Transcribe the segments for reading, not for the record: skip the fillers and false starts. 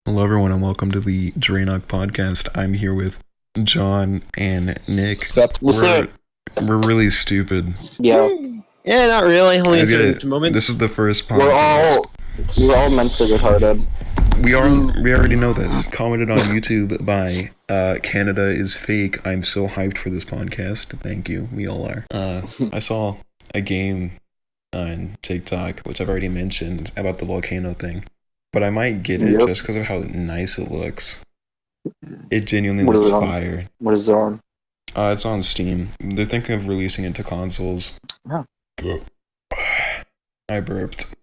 Hello, everyone, and welcome to the Dranoc podcast. I'm here with John and Nick. What's up? We're really stupid. Yeah. Yeah, not really. Only a certain moment. This is the first podcast. We're all mentally retarded. We already know this. Commented on YouTube by Canada is fake. I'm so hyped for this podcast. Thank you. We all are. I saw a game on TikTok, which I've already mentioned, about the volcano thing. But I might get it just because of how nice it looks. It genuinely looks fire. What is it on? It's on Steam. They're thinking of releasing it to consoles. Oh. I burped.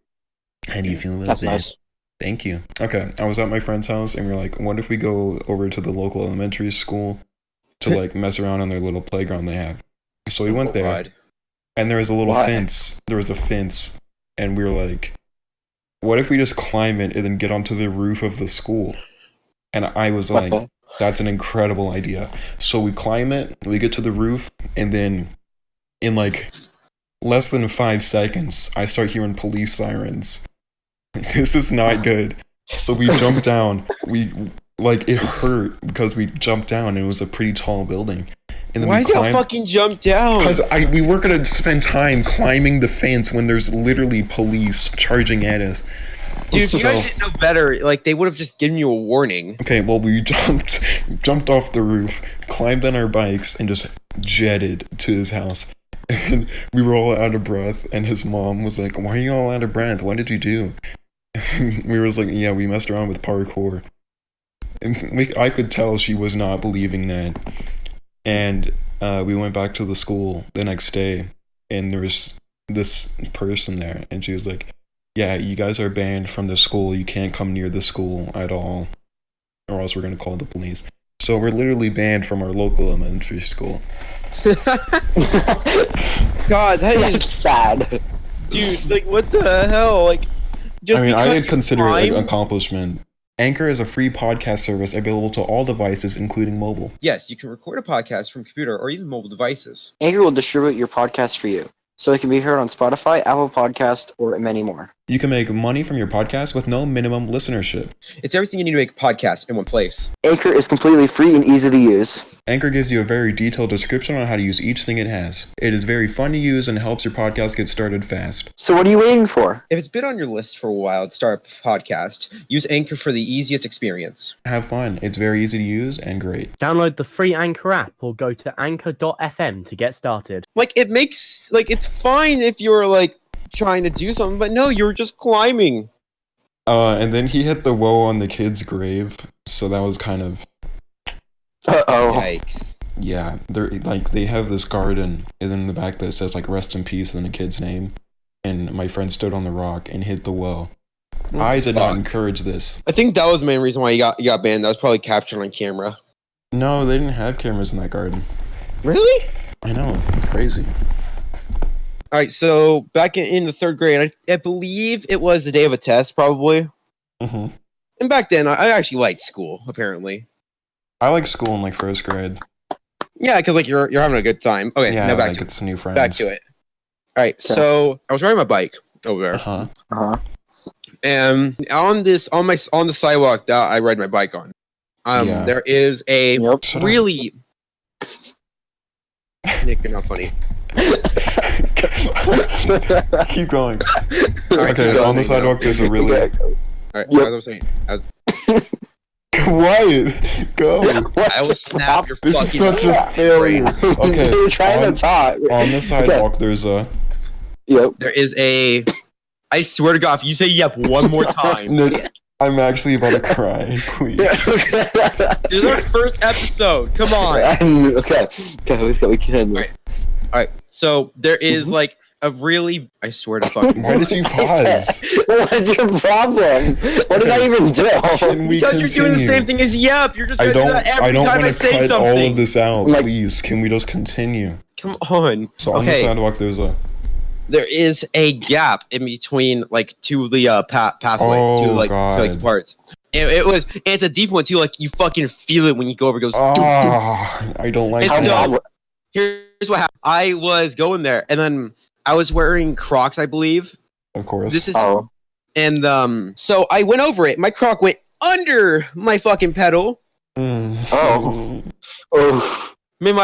How do you feel about That's that? nice. Thank you. Okay, I was at my friend's house and we were like, what if we go over to the local elementary school to like mess around on their little playground they have? So we went there and there was a little fence. There was a fence and we were like, what if we just climb it and then get onto the roof of the school? And I was like, that's an incredible idea. So we climb it, we get to the roof, and then in like less than 5 seconds, I start hearing police sirens. This is not good. So we jumped down. It hurt because we jumped down and it was a pretty tall building. And then Why did you fucking jump down? Because we were going to spend time climbing the fence when there's literally police charging at us. Dude, if you guys didn't know better, like, they would have just given you a warning. Okay, well, we jumped off the roof, climbed on our bikes, and just jetted to his house. And we were all out of breath, and his mom was like, why are you all out of breath? What did you do? We were like, yeah, we messed around with parkour. And I could tell she was not believing that. And we went back to the school the next day, and there was this person there, and she was like, yeah, you guys are banned from the school. You can't come near the school at all, or else we're going to call the police. So we're literally banned from our local elementary school. God, that is sad. Dude, like, what the hell? Like, just I didn't consider it an accomplishment. Anchor is a free podcast service available to all devices, including mobile. Yes, you can record a podcast from computer or even mobile devices. Anchor will distribute your podcast for you, so it can be heard on Spotify, Apple Podcast, or many more. You can make money from your podcast with no minimum listenership. It's everything you need to make a podcast in one place. Anchor is completely free and easy to use. Anchor gives you a very detailed description on how to use each thing it has. It is very fun to use and helps your podcast get started fast. So what are you waiting for? If it's been on your list for a while to start a podcast, use Anchor for the easiest experience. Have fun. It's very easy to use and great. Download the free Anchor app or go to anchor.fm to get started. Like, it's fine if you're, like, trying to do something, but no, you're just climbing. And then he hit the woe on the kid's grave, so that was kind of... Uh-oh. Yikes. Yeah, they have this garden, and then in the back that says, like, rest in peace, and then a kid's name, and my friend stood on the rock and hit the woe. I did not encourage this. I think that was the main reason why you got banned. That was probably captured on camera. No, they didn't have cameras in that garden. Really? I know, it's crazy. All right, so back in the 3rd grade, I believe it was the day of a test, probably. Mm-hmm. And back then, I actually liked school, apparently. I like school in, like, 1st grade. Yeah, because, like, you're having a good time. Okay, yeah, now back like, to it's new friends. Back to it. All right, so I was riding my bike over there. Uh-huh. And on the sidewalk that I ride my bike on, there is a really... Nick, you're not funny. Keep going. Right, okay, on the sidewalk there's a really... Alright, as I was saying... Quiet! Go! I will snap your This fucking... is such a failure. Okay, They were trying to talk. on the sidewalk there's a... Yep. There is a... I swear to God, if you say yep one more time... Nick, I'm actually about to cry, please. This is our first episode, come on! Okay, we can. Alright, so there is like a really... I swear to fucking... Why did you pause? What's your problem? What did I even do? Can we Because you're doing the continue? same thing as yep, you're just I gonna do that every don't time I want to say cut something. all of this out, Like- please. Can we just continue? Come on. So on the sidewalk there's a... There is a gap in between, like, to the pathway, Oh, to like God. parts. It's a deep one too. Like, you fucking feel it when you go over. It goes. I don't like It's that. so- Here's what happened. I was going there, and then I was wearing Crocs, I believe. Of course. This is and so I went over it. My Croc went under my fucking pedal. Oh. And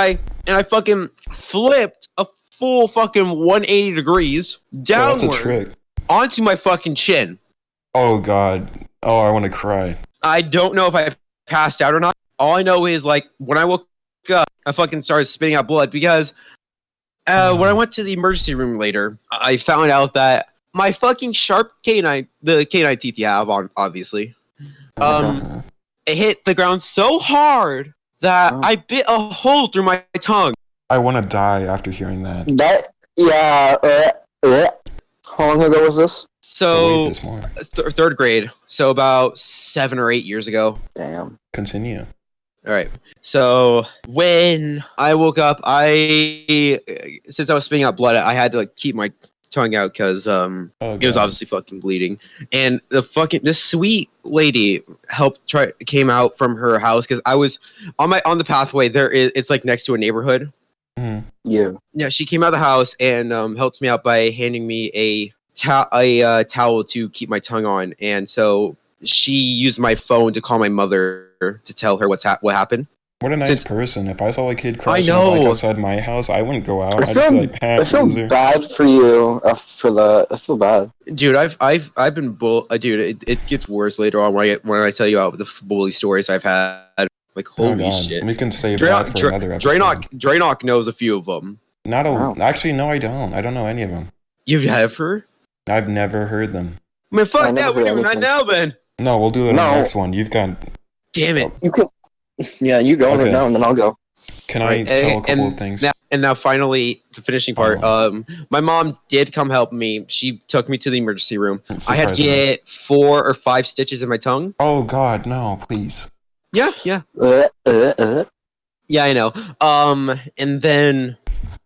I fucking flipped a full fucking 180 degrees downward that's a trick. onto my fucking chin. Oh god. Oh, I want to cry. I don't know if I passed out or not. All I know is like when I woke up, I fucking started spitting out blood because when I went to the emergency room later, I found out that my fucking sharp canine, the canine teeth you have on, obviously, it hit the ground so hard that I bit a hole through my tongue. I want to die after hearing that. How long ago was this? So, third grade. So about 7 or 8 years ago. Damn. Continue. All right. So when I woke up, since I was spitting out blood, I had to like keep my tongue out because it was obviously fucking bleeding. And this sweet lady came out from her house because I was on the pathway. It's like next to a neighborhood. Mm-hmm. Yeah. She came out of the house and helped me out by handing me a towel to keep my tongue on, and so she used my phone to call my mother to tell her what happened. What a nice person. If I saw a kid crossing a bike outside my house, I wouldn't go out. I'd just be like, I feel bad for you. I feel bad. Dude, I've been dude, it gets worse later on when I tell you about the bully stories I've had. Like, holy shit. We can save that for another episode. Dranoc knows a few of them. Actually, no, I don't. I don't know any of them. You've ever? I've never heard them. Man, fuck that. We're doing that now, then. No, we'll do it on the next one. You've got... Damn it. You can... Yeah, you go now, and then I'll go. Can I tell a couple of things? Now, finally, the finishing part. My mom did come help me. She took me to the emergency room. I had to get 4 or 5 stitches in my tongue. Oh, God, no, please. Yeah. Yeah, I know. And then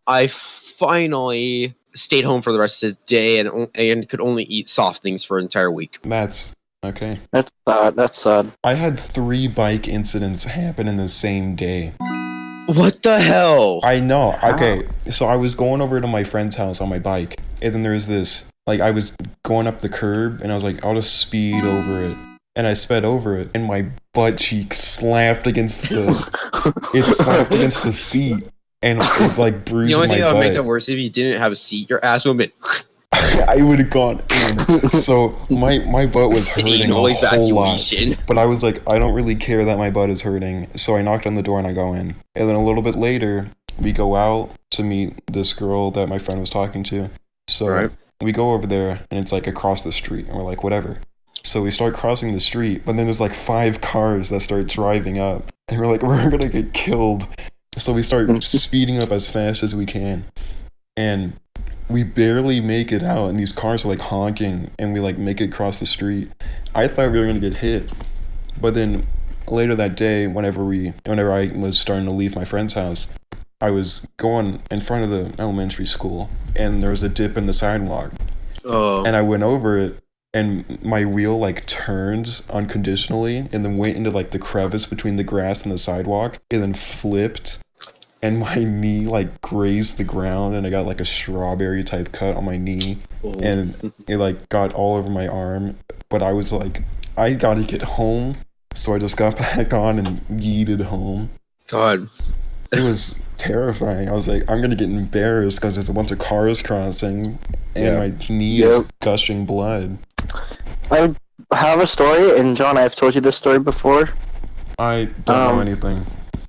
I finally stayed home for the rest of the day and could only eat soft things for an entire week. That's okay. That's sad. I had 3 bike incidents happen in the same day. What the hell? I know. Okay, so I was going over to my friend's house on my bike, and then there's this, like, I was going up the curb, and I was like, I'll just speed over it. And I sped over it, and my butt cheek slapped against the seat, and it like bruised my butt. The only thing that would make that worse if you didn't have a seat, your ass would have been. I would have gone in. So my butt was hurting a whole lot. But I was like, I don't really care that my butt is hurting. So I knocked on the door and I go in. And then a little bit later, we go out to meet this girl that my friend was talking to. So we go over there, and it's like across the street, and we're like, whatever. So we start crossing the street, but then there's like 5 cars that start driving up. And we're like, we're gonna get killed. So we start speeding up as fast as we can. And we barely make it out, and these cars are like honking, and we like make it across the street. I thought we were gonna get hit. But then later that day, whenever I was starting to leave my friend's house, I was going in front of the elementary school, and there was a dip in the sidewalk. Oh. And I went over it, and my wheel like turned unconditionally and then went into like the crevice between the grass and the sidewalk, and then flipped, and my knee like grazed the ground, and I got like a strawberry type cut on my knee. And it like got all over my arm. But I was like, I gotta get home, so I just got back on and yeeted home. God. It was terrifying. I was like, I'm gonna get embarrassed because there's a bunch of cars crossing, and my knee is gushing blood. I have a story, and John, I've told you this story before. I don't know anything. All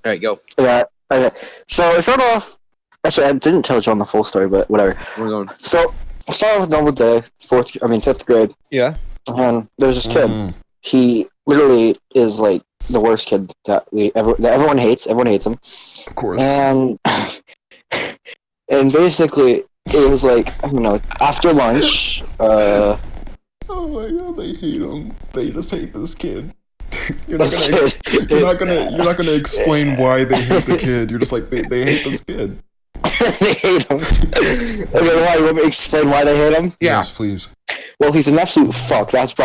right, go. Yeah. Okay. So it started off. Actually, I didn't tell John the full story, but whatever. We're going. So I started off a normal day, 5th grade. Yeah. And there's this kid. He literally is like the worst kid that everyone hates. Everyone hates him. Of course. And basically it was like, I don't know, after lunch. Oh my god, they hate him. They just hate this kid. You're not gonna explain why they hate the kid. You're just like, they hate this kid. They hate him. Okay, why? You want me to explain why they hate him? Yeah. Yes, please. Well, he's an absolute fuck. That's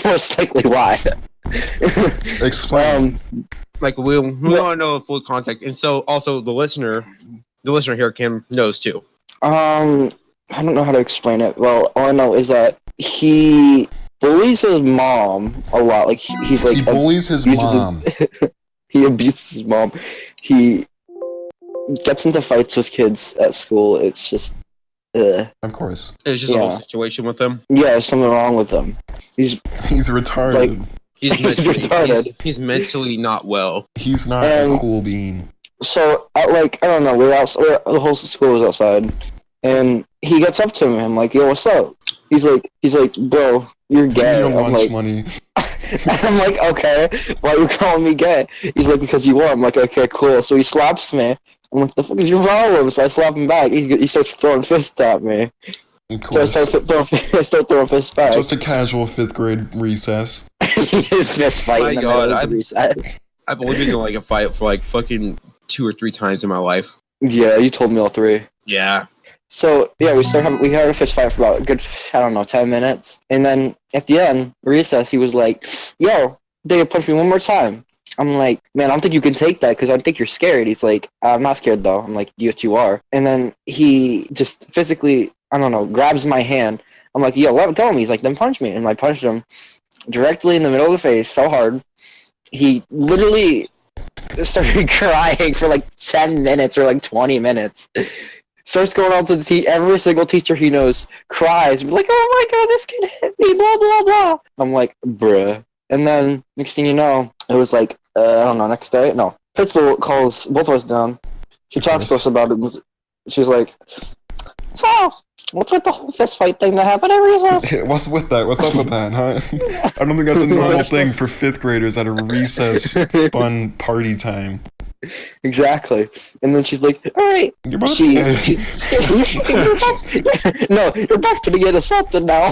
most likely why. Explain. Like we want to know the full context, and so also the listener here, Kim, knows too. I don't know how to explain it. Well, all I know is that he bullies his mom a lot. Like he's like he bullies his mom. He abuses his mom. He gets into fights with kids at school. It's just, Of course. It's just a whole situation with him. Yeah, there's something wrong with him. He's retarded. Like, he's retarded. He's mentally not well. He's not a cool bean. So, I don't know. The whole school was outside, and he gets up to me. I'm like, "Yo, what's up?" He's like, "Bro, you're gay." Your I'm lunch like, money. I'm like, "Okay, why are you calling me gay?" He's like, "Because you are." I'm like, "Okay, cool." So he slaps me. I'm like, "The fuck is your problem?" So I slap him back. He starts throwing fists at me. So I start throwing fists back. Just a casual 5th grade recess. Fist fight in the middle of the recess. I've only been in like a fight for like fucking 2 or 3 times in my life. Yeah, you told me all 3. Yeah. So yeah, we had a fist fight for about a good 10 minutes, and then at the end recess, he was like, "Yo, David, punch me one more time." I'm like, "Man, I don't think you can take that because I think you're scared." He's like, "I'm not scared though." I'm like, "Yes, you are." And then he just physically, I don't know, grabs my hand. I'm like, "Yo, let go of me." He's like, "Then punch me," and I punched him directly in the middle of the face so hard. He literally started crying for like 10 minutes or like 20 minutes. Starts going on to every single teacher he knows, cries, like, "Oh my god, this kid hit me, blah, blah, blah." I'm like, bruh. And then, next thing you know, it was like, I don't know, next day? No. Principal calls both of us down. She talks to us about it. She's like, "So, what's with the whole fist fight thing that happened at recess?" What's with that? What's up with that, huh? I don't think that's a normal thing for 5th graders at a recess fun party time. Exactly. And then she's like, "All right." You're both No, you're both gonna get assaulted now.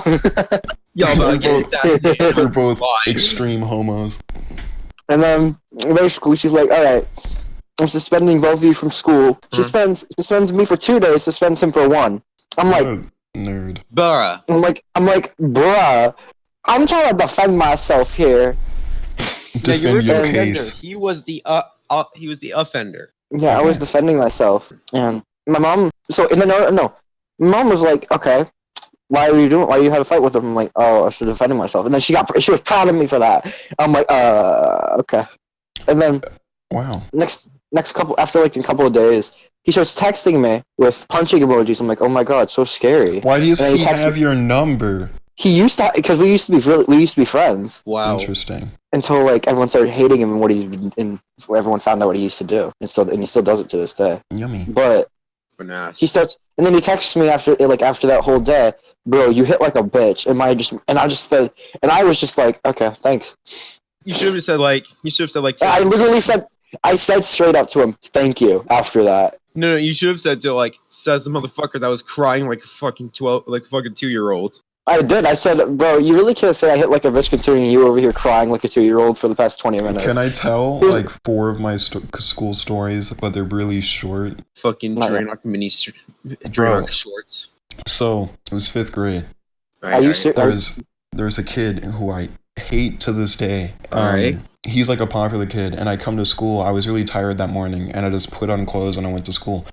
They're both extreme homos. And then basically she's like, "All right, I'm suspending both of you from school." She suspends me for 2 days, suspends him for 1. I'm like, nerd. Bruh. I'm like, bruh, I'm trying to defend myself here. Defend your case. He was the offender. Yeah, I was defending myself, and my mom. So in the no, my mom was like, "Okay, why you had a fight with him?" I'm like, "Oh, I was defending myself." And then she was proud of me for that. I'm like, okay. And then wow. Next after like a couple of days, he starts texting me with punching emojis. I'm like, "Oh my god, so scary." Why does he have your number? He used to, because we used to be friends. Wow. Interesting. Until like everyone started hating him and what he's been in. Everyone found out what he used to do, and he still does it to this day. Yummy. But he starts, and then he texts me after that whole day, "Bro, you hit like a bitch." And I was just like, "Okay, thanks." You should have said like. I literally said. I said straight up to him, "Thank you." After that. No, you should have said the motherfucker that was crying like a fucking 2-year-old. I did. I said, "Bro, you really can't say I hit like a bitch considering you over here crying like a 2-year-old for the past 20 minutes." Can I tell like 4 of my school stories, but they're really short? Fucking Dranoc Dranoc shorts. So it was 5th grade. There's a kid who I hate to this day. Alright. He's like a popular kid, and I come to school. I was really tired that morning, and I just put on clothes and I went to school.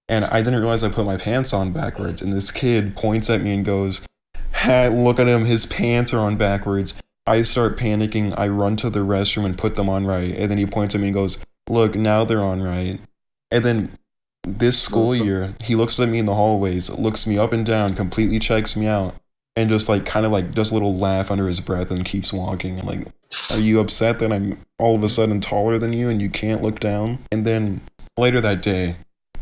And I didn't realize I put my pants on backwards. And this kid points at me and goes, "Hey, look at him, his pants are on backwards." I start panicking. I run to the restroom and put them on right. And then he points at me and goes, "Look, now they're on right." And then this school year, he looks at me in the hallways, looks me up and down, completely checks me out, and just like kind of like does a little laugh under his breath and keeps walking. I'm like, "Are you upset that I'm all of a sudden taller than you and you can't look down?" And then later that day,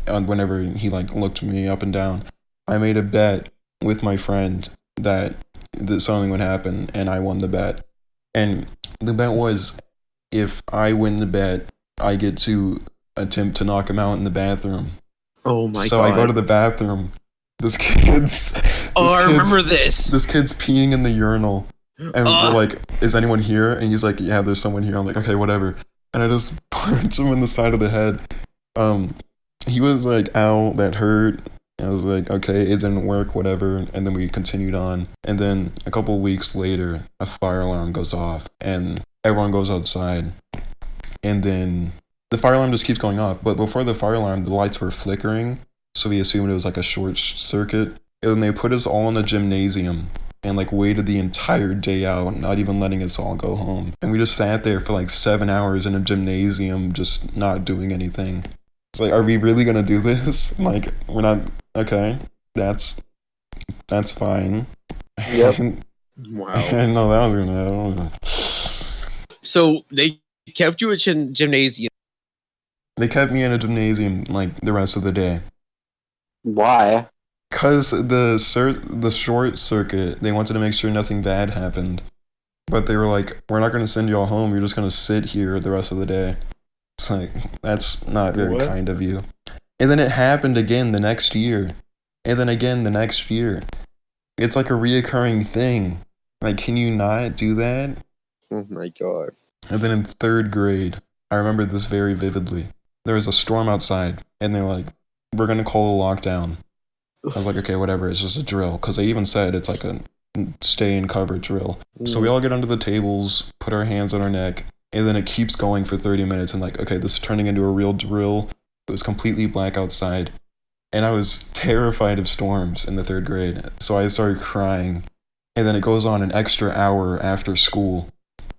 whenever he like looked me up and down, I made a bet with my friend that something would happen, and I won the bet. And the bet was, if I win the bet, I get to attempt to knock him out in the bathroom. Oh my god. So I go to the bathroom. I remember this. This kid's peeing in the urinal. And we're like, "Is anyone here?" And he's like, "Yeah, there's someone here." I'm like, "Okay, whatever." And I just punch him in the side of the head. He was like, "Ow, that hurt." I was like, "Okay, it didn't work, whatever." And then we continued on. And then a couple of weeks later, a fire alarm goes off and everyone goes outside. And then the fire alarm just keeps going off. But before the fire alarm, the lights were flickering. So we assumed it was like a short circuit. And then they put us all in a gymnasium. and like waited the entire day out, not even letting us all go home. And we just sat there for like 7 hours in a gymnasium, just not doing anything. It's like, are we really gonna do this? Like, we're not. Okay, that's fine. Yep. Wow. No, that was gonna. So they kept you at gymnasium. They kept me in a gymnasium like the rest of the day. Why? Cause the short circuit, they wanted to make sure nothing bad happened, but they were like, "We're not gonna send you all home. You're just gonna sit here the rest of the day." It's like, that's not very kind of you. And then it happened again the next year, and then again the next year. It's like a reoccurring thing. Like, can you not do that? Oh my god. And then in 3rd grade, I remember this very vividly. There was a storm outside, and they're like, "We're gonna call a lockdown." I was like, okay, whatever, it's just a drill. Because they even said it's like a stay in cover drill. So we all get under the tables, put our hands on our neck, and then it keeps going for 30 minutes. And like, okay, this is turning into a real drill. It was completely black outside. And I was terrified of storms in the 3rd grade. So I started crying. And then it goes on an extra hour after school.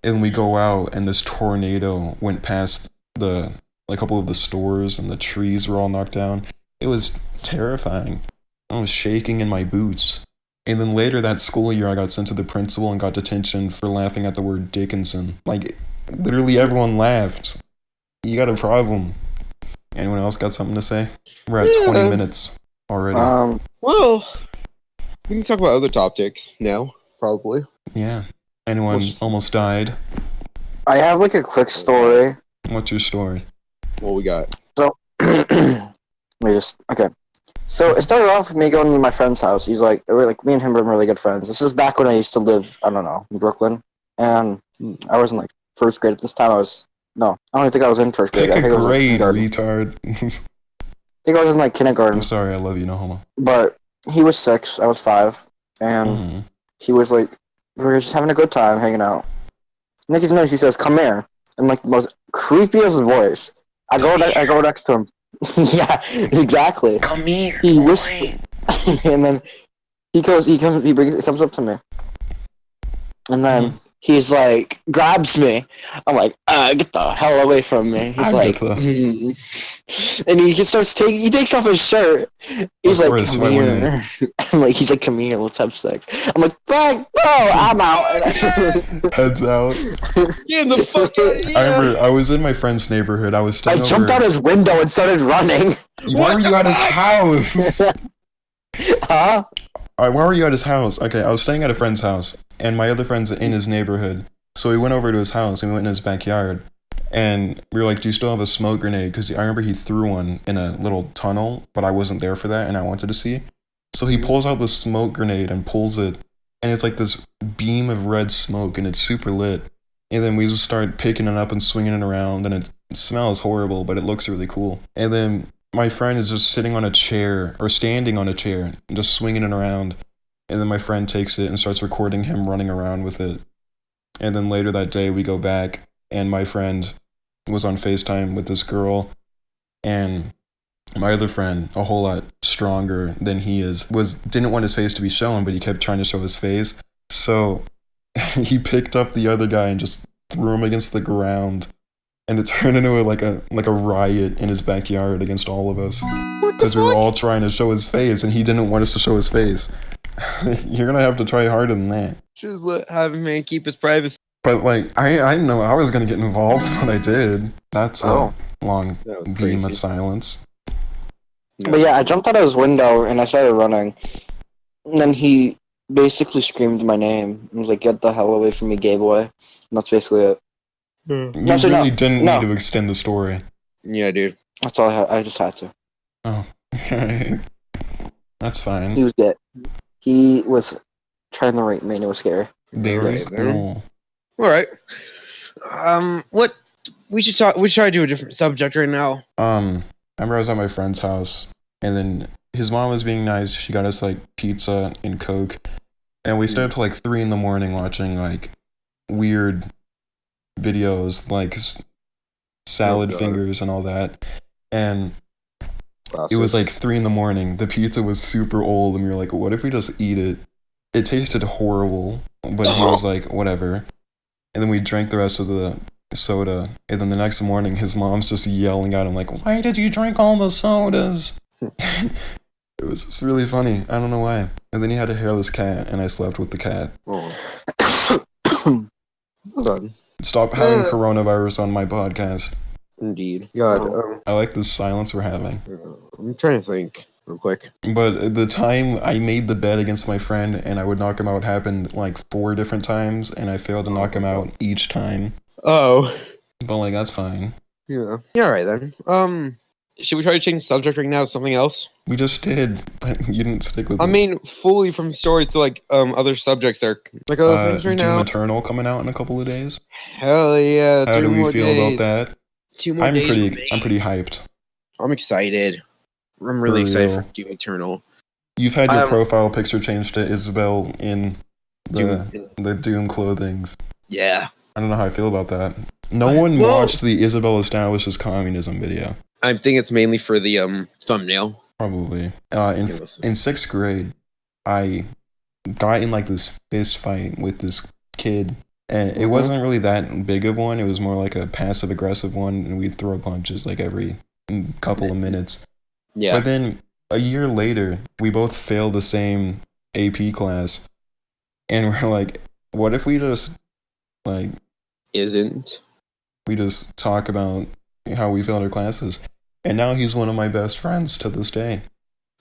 And we go out, and this tornado went past a couple of the stores, and the trees were all knocked down. It was terrifying. I was shaking in my boots. And then later that school year, I got sent to the principal and got detention for laughing at the word Dickinson. Like, literally everyone laughed. You got a problem. Anyone else got something to say? We're at 20 minutes already. Well, we can talk about other topics now, probably. Yeah. Anyone almost died? I have like a quick story. What's your story? What we got? So, okay. So it started off with me going to my friend's house. He's like, me and him were really good friends. This is back when I used to live, I don't know, in Brooklyn. And I was in like 1st grade at this time. I don't even think I was in 1st grade. Pick I think a I was grade, in retard. I think I was in like kindergarten. I'm sorry, I love you, no homo. But he was 6, I was 5. And he was like, we were just having a good time hanging out. Next thing he says, "Come here," in like the most creepiest voice. I go next to him. Yeah, exactly. Come here. He whispered, and then he comes up to me, and then he's like, grabs me. I'm like, get the hell away from me. He's like, and he just he takes off his shirt. He's like, come here. He's like, come here, let's have sex. I'm like, fuck, no, I'm out. Heads out. Yeah, the fuck. Yeah. I remember I was in my friend's neighborhood. I jumped out his window and started running. Why were you at his house? Huh? Why were you at his house? Okay, I was staying at a friend's house, and my other friend's in his neighborhood. So we went over to his house, and we went in his backyard. And we were like, do you still have a smoke grenade? Because I remember he threw one in a little tunnel, but I wasn't there for that, and I wanted to see. So he pulls out the smoke grenade and pulls it, and it's like this beam of red smoke, and it's super lit. And then we just start picking it up and swinging it around, and it smells horrible, but it looks really cool. And then my friend is just sitting on a chair, or standing on a chair, and just swinging it around. And then my friend takes it and starts recording him running around with it. And then later that day, we go back, and my friend was on FaceTime with this girl, and my other friend, a whole lot stronger than he is, didn't want his face to be shown, but he kept trying to show his face. So he picked up the other guy and just threw him against the ground, and it turned into like a riot in his backyard against all of us, because we were all trying to show his face, and he didn't want us to show his face. You're gonna have to try harder than that. Just have a man keep his privacy. But like, I didn't know I was gonna get involved, but I did. That's a long beam of silence. But yeah, I jumped out of his window and I started running. And then he basically screamed my name. He was like, "Get the hell away from me, gay boy." And that's basically it. You really didn't need to extend the story. Yeah, dude. That's all I just had to. Oh, okay. That's fine. He was gay. He was trying to rape me and it was scary. Very cool. All right. What we should talk. We should try to do a different subject right now. I remember I was at my friend's house, and then his mom was being nice. She got us like pizza and Coke, and we stayed up till like 3 a.m. watching like weird videos, like salad fingers and all that. And it was like 3 a.m. The pizza was super old, and we were like, "What if we just eat it?" it tasted horrible, but he was like, whatever. And then we drank the rest of the soda, and then the next morning his mom's just yelling at him like, why did you drink all the sodas? It was just really funny. I don't know why. And then he had a hairless cat, and I slept with the cat. Oh. Hold on. Stop having coronavirus on my podcast. Indeed. God. I like the silence we're having. I'm trying to think real quick. But the time I made the bet against my friend and I would knock him out happened like 4 different times, and I failed to knock him out each time. Oh. But like, that's fine. Yeah. Yeah, alright then. Should we try to change the subject right now to something else? We just did, but you didn't stick with it. I mean, fully from stories to like other subjects there. Like other things right now. Doom Eternal coming out in a couple of days. Hell yeah. How do we feel about that? 2 more I'm days. pretty hyped. I'm excited. I'm really excited for Doom Eternal. You've had your profile picture changed to Isabel in the Doom clothings. Yeah. I don't know how I feel about that. No one watched the Isabel establishes communism video. I think it's mainly for the thumbnail. Probably. In 6th grade, I got in like this fist fight with this kid. And it wasn't really that big of one. It was more like a passive aggressive one, and we'd throw punches like every couple of minutes. Yeah. But then a year later, we both failed the same AP class, and we're like, what if we just like we just talk about how we failed our classes? And now he's one of my best friends to this day.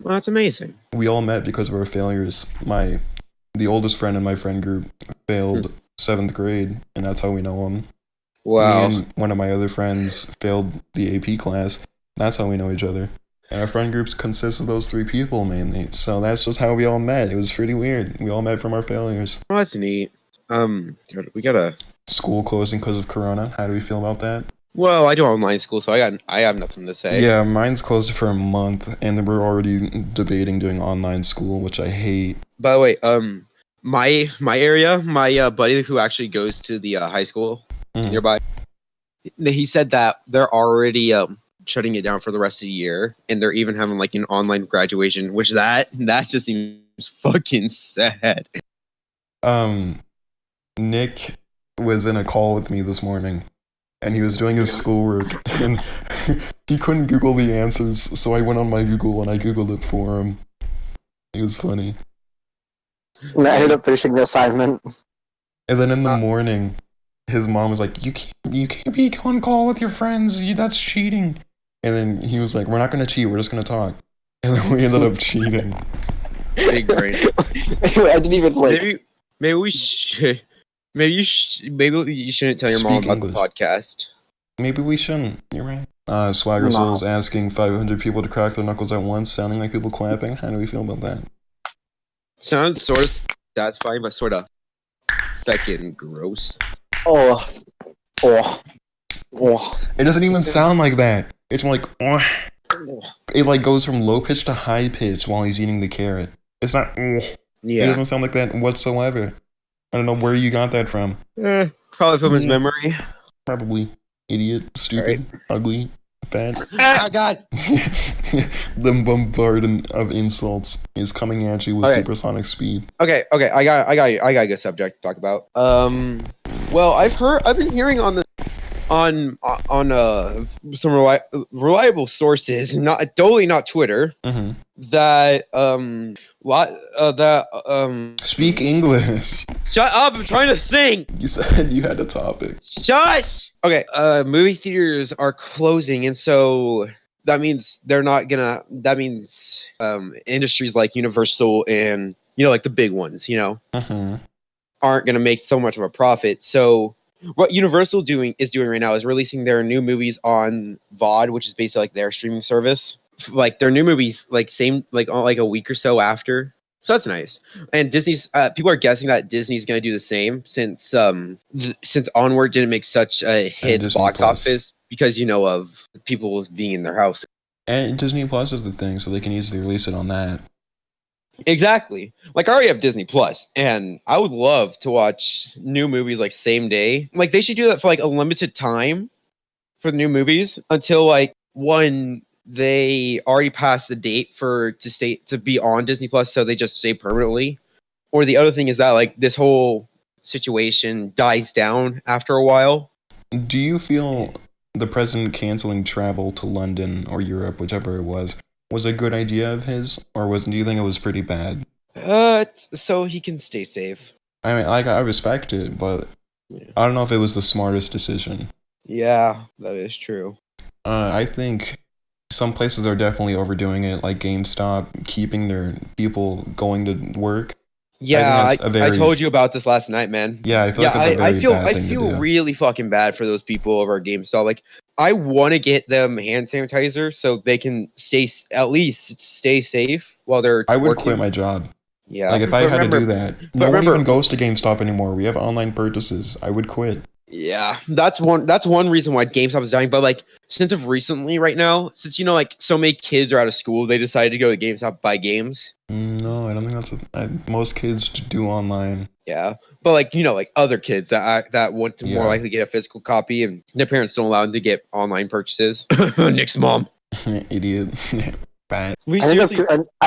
Well, that's amazing. We all met because of our failures. The oldest friend in my friend group failed 7th grade, and that's how we know him. Wow. Me and one of my other friends failed the AP class. That's how we know each other. And our friend groups consists of those 3 people mainly. So that's just how we all met. It was pretty weird. We all met from our failures. Oh, that's neat. We gotta... School closing because of Corona. How do we feel about that? Well, I do online school, so I have nothing to say. Yeah, mine's closed for a month, and we're already debating doing online school, which I hate. By the way, my area, my buddy who actually goes to the high school nearby, he said that they're already shutting it down for the rest of the year, and they're even having like an online graduation, which that just seems fucking sad. Nick was in a call with me this morning, and he was doing his schoolwork, and he couldn't Google the answers, so I went on my Google and I Googled it for him. It was funny. And I ended up finishing the assignment. And then in the morning, his mom was like, "You can't be on call with your friends. That's cheating." And then he was like, "We're not gonna cheat. We're just gonna talk." And then we ended up cheating. Big brain. I didn't even like. Maybe we should. Maybe you shouldn't tell your mom about the podcast. Maybe we shouldn't. You're right. Swagger Soul's asking 500 people to crack their knuckles at once, sounding like people clapping. How do we feel about that? Sounds sort of satisfying, but sort of fucking gross. Oh. It doesn't even sound like that. It's more like, oh. It like goes from low pitch to high pitch while he's eating the carrot. It's not. Oh. Yeah. It doesn't sound like that whatsoever. I don't know where you got that from. Probably from his memory. Probably. Idiot, stupid, ugly, fat. Ah, God! The bombardment of insults is coming at you with supersonic speed. Okay. I got a good subject to talk about. Well, I've been hearing on some reliable sources, totally not Twitter, that speak English. Shut up! I'm trying to think. You said you had a topic. Shush. Okay. Movie theaters are closing, and so that means they're not gonna. That means industries like Universal and like the big ones, aren't gonna make so much of a profit. So what Universal is doing right now is releasing their new movies on VOD, which is basically like their streaming service. Like their new movies, like a week or so after. So that's nice. And Disney's people are guessing that Disney's going to do the same since Onward didn't make such a hit box office because of people being in their house. And Disney Plus is the thing, so they can easily release it on that. Exactly. Like I already have Disney Plus, and I would love to watch new movies like same day. Like they should do that for like a limited time for the new movies until like when they already passed the date to be on Disney Plus, so they just stay permanently, or the other thing is that like this whole situation dies down after a while. Do you feel the president canceling travel to London or Europe, whichever it was a good idea of his, or do you think it was pretty bad? So he can stay safe. I mean, like, I respect it, but I don't know if it was the smartest decision. Yeah, that is true. I think some places are definitely overdoing it, like GameStop, keeping their people going to work. Yeah, I told you about this last night, man. Yeah, I feel like it's a very bad thing to do. I feel really fucking bad for those people over at GameStop. Like, I want to get them hand sanitizer so they can at least stay safe while they're I would working. quit my job. Yeah. Like, if I had to do that. No one even goes to GameStop anymore. We have online purchases. I would quit. Yeah, that's one reason why GameStop is dying. But like, since of recently, right now, since like so many kids are out of school, they decided to go to GameStop to buy games. No, I don't think that's most kids do online. Yeah, but like like other kids that want to more likely get a physical copy, and their parents don't allow them to get online purchases. Nick's mom, idiot. Bad. I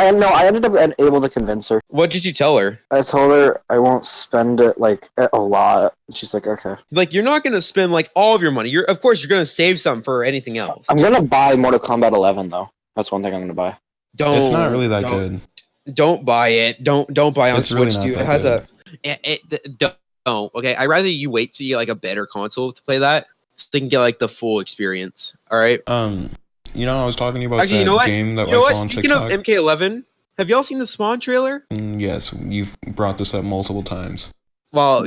ended up able to convince her. What did you tell her? I told her I won't spend it like a lot. She's like, okay. Like, you're not gonna spend like all of your money. Of course you're gonna save some for anything else. I'm gonna buy Mortal Kombat 11 though. That's one thing I'm gonna buy. It's not really that good. Don't buy it. Don't buy on it's Switch, really dude. It has don't. Okay, I'd rather you wait till you get like a better console to play that, so you can get like the full experience. All right. I was talking to you about that game that I saw on Speaking TikTok. of MK11, have y'all seen the Spawn trailer? Yes, you've brought this up multiple times. Well,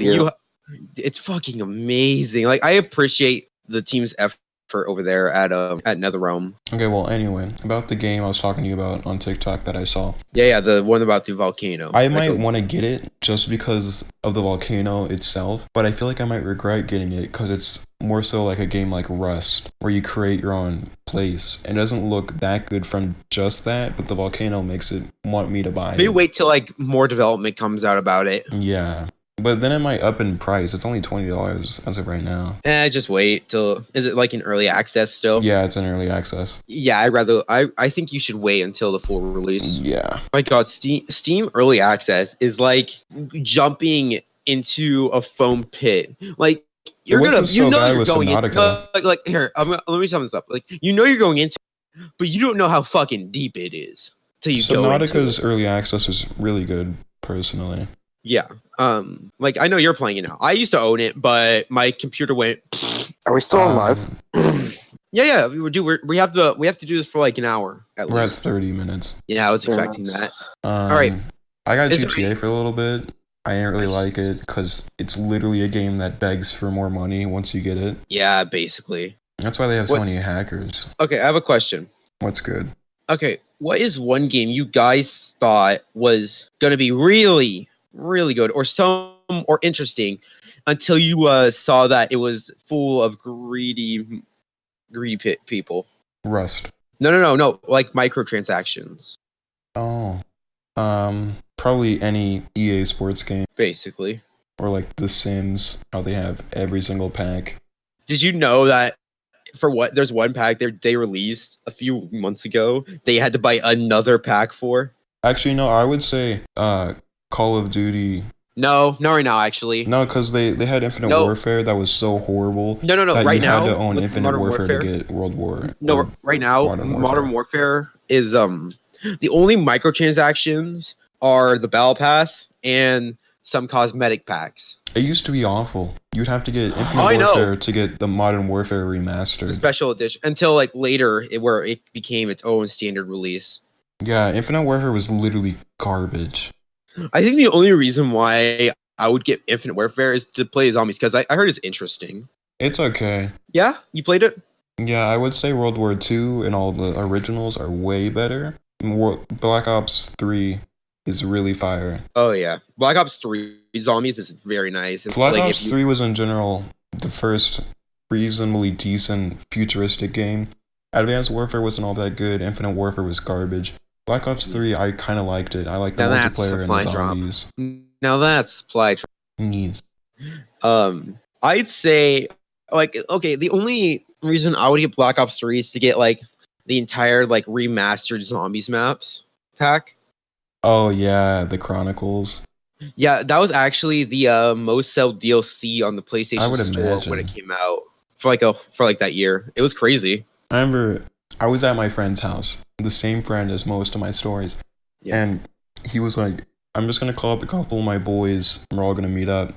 it's fucking amazing. Like, I appreciate the team's effort over there at NetherRealm. Okay, well, anyway, about the game I was talking to you about on TikTok that I saw. Yeah, the one about the volcano. I might want to get it just because of the volcano itself, but I feel like I might regret getting it because it's more so like a game like Rust, where you create your own place. It doesn't look that good from just that, but the volcano makes it want me to buy it. Maybe wait till like more development comes out about it. Yeah. But then it might up in price. It's only $20 as of right now. Just wait till. Is it like in early access still? Yeah, it's in early access. Yeah, I think you should wait until the full release. Yeah. My God, Steam early access is like jumping into a foam pit. Like, you're gonna, you're going into. Like here, let me sum this up. Like, you're going into, but you don't know how fucking deep it is till you go into it. Subnautica's early access was really good, personally. Yeah. Like, I know you're playing it now. I used to own it, but my computer went. Are we still alive? Yeah. We have to do this for like an hour at least. We're at 30 minutes. Yeah, I was expecting that. All right. I got GTA for a little bit. I didn't really like it because it's literally a game that begs for more money once you get it. Yeah, basically. That's why they have so many hackers. Okay, I have a question. What's good? Okay, what is one game you guys thought was gonna be really, really good or interesting until you saw that it was full of greedy people? Rust. No, like microtransactions. Oh. Probably any EA Sports game. Basically. Or like The Sims, how they have every single pack. Did you know that there's one pack they released a few months ago, they had to buy another pack for? Actually, no, I would say Call of Duty. No, not right now, actually. No, because they had Infinite Warfare that was so horrible. No. That right you now, had to own Infinite Warfare to get World War. No, right now, Modern Warfare is the only microtransactions are the Battle Pass and some cosmetic packs. It used to be awful. You'd have to get Infinite Warfare to get the Modern Warfare remastered. The special edition. Until like later, where it became its own standard release. Yeah, Infinite Warfare was literally garbage. I think the only reason why I would get Infinite Warfare is to play zombies, because I heard it's interesting. It's okay. Yeah? You played it? Yeah, I would say World War II and all the originals are way better. Black Ops 3 is really fire. Oh, yeah. Black Ops 3 Zombies is very nice. Black Ops 3 was in general the first reasonably decent futuristic game. Advanced Warfare wasn't all that good. Infinite Warfare was garbage. Black Ops 3, I kind of liked it. I liked the multiplayer and the zombies. Now that's supply drop. Yes. I'd say, like, okay, the only reason I would get Black Ops 3 is to get, like, the entire, like, remastered zombies maps pack. Oh, yeah, the Chronicles. Yeah, that was actually the most sold DLC on the PlayStation I would Store when it imagine. came out for like that year. It was crazy. I remember I was at my friend's house, the same friend as most of my stories, Yeah. and he was like, "I'm just gonna call up a couple of my boys, and we're all gonna meet up."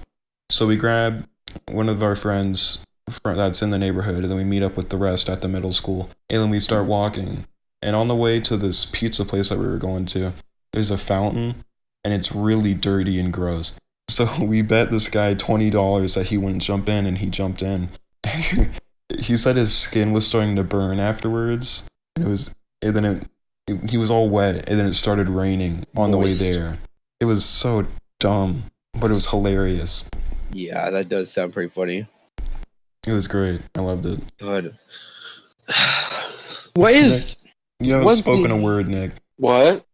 So we grab one of our friends that's in the neighborhood, and then we meet up with the rest at the middle school, and then we start walking. And on the way to this pizza place that we were going to, there's a fountain, and it's really dirty and gross. So we bet this guy $20 that he wouldn't jump in, and he jumped in. He said his skin was starting to burn afterwards, and he was all wet, and then it started raining on the way Moist. there. It was so dumb, but it was hilarious. Yeah, that does sound pretty funny. It was great. I loved it. God. What is? Nick, you haven't one spoken a thing- word, Nick. What?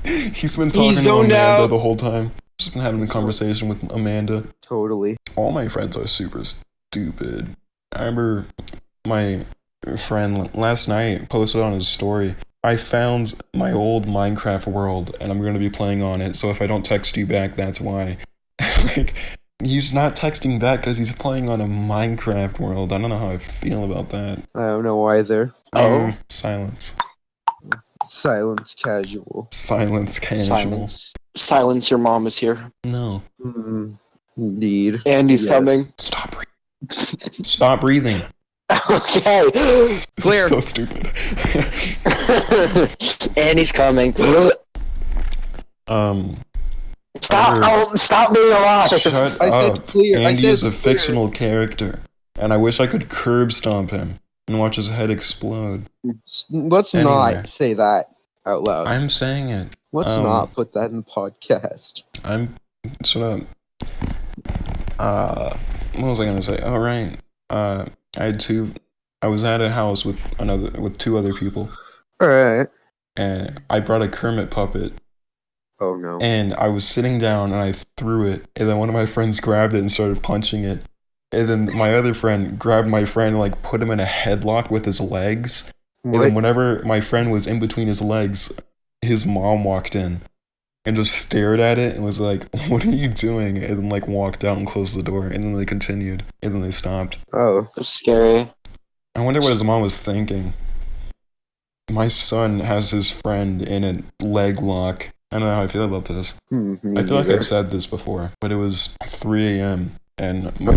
He's been talking to zoned Amanda out. the whole time. Just been having a conversation with Amanda. Totally. All my friends are super stupid. I remember my friend last night posted on his story, "I found my old Minecraft world and I'm going to be playing on it, so if I don't text you back, that's why." Like, he's not texting back because he's playing on a Minecraft world. I don't know how I feel about that. I don't know either. Silence. Silence casual. Silence casual. Silence. Silence, your mom is here. No. Indeed. Andy's Yes. coming. Stop breathing. Stop breathing. Okay. This Clear. is so stupid. Andy's coming. Stop being alive. Shut I said up. clear. I Andy is said a clear. fictional character, and I wish I could curb stomp him and watch his head explode. Let's Anyway. not say that out loud. I'm saying it. Let's not put that in the podcast. Shut up. What was I gonna say? Oh, right. I was at a house with two other people, Alright. and I brought a Kermit puppet, Oh no. and I was sitting down and I threw it, and then one of my friends grabbed it and started punching it, and then my other friend grabbed my friend and like put him in a headlock with his legs, and then whenever my friend was in between his legs, his mom walked in and just stared at it and was like, "What are you doing?" And then like walked out and closed the door, and then they continued, and then they stopped. Oh. That's scary. I wonder what his mom was thinking. My son has his friend in a leg lock. I don't know how I feel about this. I feel like I've said this before, but it was 3 a.m. and my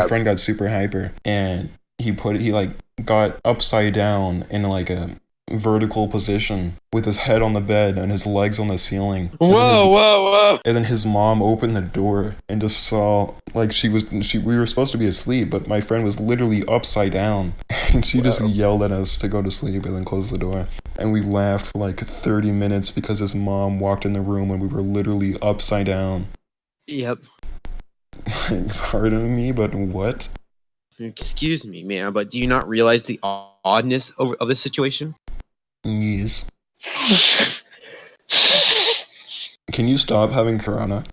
friend got super hyper, and he like got upside down in like a vertical position with his head on the bed and his legs on the ceiling. Whoa. And then his mom opened the door and just saw, like, we were supposed to be asleep, but my friend was literally upside down. And she just yelled at us to go to sleep and then closed the door. And we laughed for like 30 minutes because his mom walked in the room when we were literally upside down. Yep. Pardon me, but what? Excuse me, man, but do you not realize the oddness of this situation? Yes. Can you stop having corona?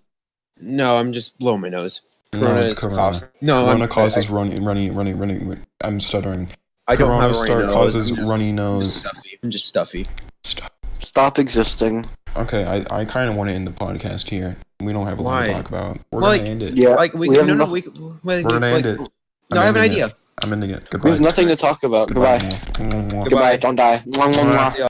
No, I'm just blowing my nose. No, it's is corona. cough. No, Corona causes runny. I'm stuttering. I don't Corona have a runny nose. causes I'm just- runny I'm nose. just stuffy. I'm just stuffy. Stop existing. Okay, I kind of want to end the podcast here. We don't have a lot to Why? talk about. We're Like- gonna end it. Yeah. Like we have no, noth- We're gonna end it. No, I have an ending idea. it. I'm ending it. We Goodbye. have nothing to talk about. Goodbye. Goodbye. Goodbye. Don't die. Mwah, mwah, mwah. Yeah.